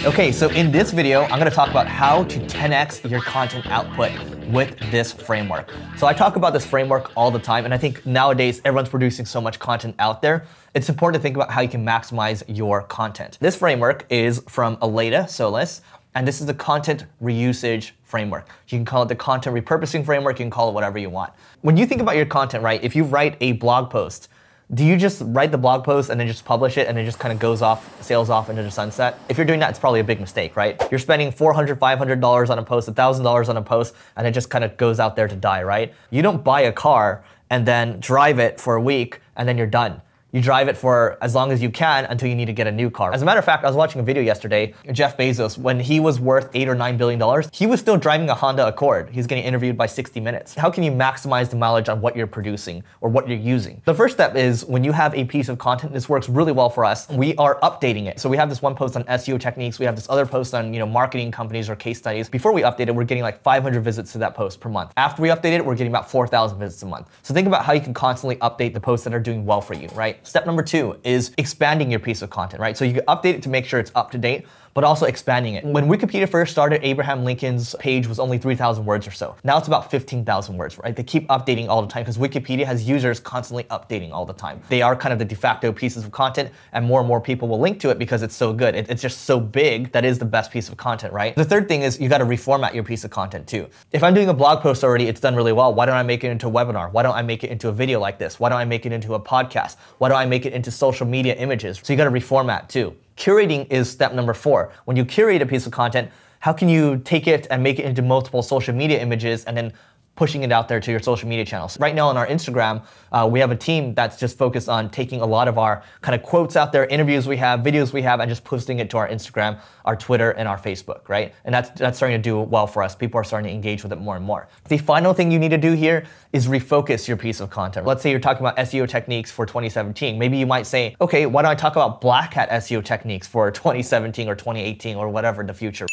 Okay, so in this video, I'm gonna talk about how to 10x your content output with this framework. So I talk about this framework all the time, and I think nowadays everyone's producing so much content out there, it's important to think about how you can maximize your content. This framework is from Aleyda Solis, and this is the content reusage framework. You can call it the content repurposing framework, you can call it whatever you want. When you think about your content, right, if you write a blog post, do you just write the blog post and then just publish it and it just kind of goes off, sails off into the sunset? If you're doing that, it's probably a big mistake, right? You're spending $400, $500 on a post, $1,000 on a post, and it just kind of goes out there to die, right? You don't buy a car and then drive it for a week and then you're done. You drive it for as long as you can until you need to get a new car. As a matter of fact, I was watching a video yesterday, Jeff Bezos, when he was worth $8 or $9 billion, he was still driving a Honda Accord. He's getting interviewed by 60 Minutes. How can you maximize the mileage on what you're producing or what you're using? The first step is when you have a piece of content, this works really well for us, we are updating it. So we have this one post on SEO techniques, we have this other post on marketing companies or case studies. Before we update it, we're getting like 500 visits to that post per month. After we update it, we're getting about 4,000 visits a month. So think about how you can constantly update the posts that are doing well for you, right? Step number 2 is expanding your piece of content, right? So you can update it to make sure it's up to date, but also expanding it. When Wikipedia first started, Abraham Lincoln's page was only 3,000 words or so. Now it's about 15,000 words, right? They keep updating all the time because Wikipedia has users constantly updating all the time. They are kind of the de facto pieces of content, and more people will link to it because it's so good. It's just so big that is the best piece of content, right? The third thing is you got to reformat your piece of content too. If I'm doing a blog post already, it's done really well. Why don't I make it into a webinar? Why don't I make it into a video like this? Why don't I make it into a podcast? Why don't I make it into social media images? So you got to reformat too. Curating is step number 4. When you curate a piece of content, how can you take it and make it into multiple social media images and then pushing it out there to your social media channels? Right now on our Instagram, we have a team that's just focused on taking a lot of our kind of quotes out there, interviews we have, videos we have, and just posting it to our Instagram, our Twitter, and our Facebook, right? And that's starting to do well for us. People are starting to engage with it more and more. The final thing you need to do here is refocus your piece of content. Let's say you're talking about SEO techniques for 2017. Maybe you might say, okay, why don't I talk about Black Hat SEO techniques for 2017 or 2018 or whatever in the future?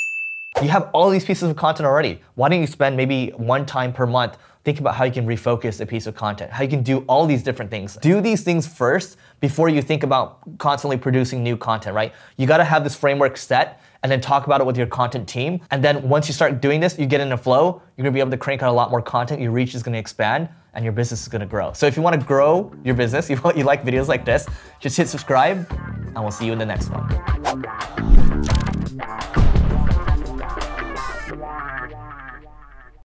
You have all these pieces of content already. Why don't you spend maybe one time per month think about how you can refocus a piece of content, how you can do all these different things. Do these things first before you think about constantly producing new content, right? You gotta have this framework set and then talk about it with your content team. And then once you start doing this, you get in a flow, you're gonna be able to crank out a lot more content, your reach is gonna expand, and your business is gonna grow. So if you wanna grow your business, you like videos like this, just hit subscribe, and we'll see you in the next one.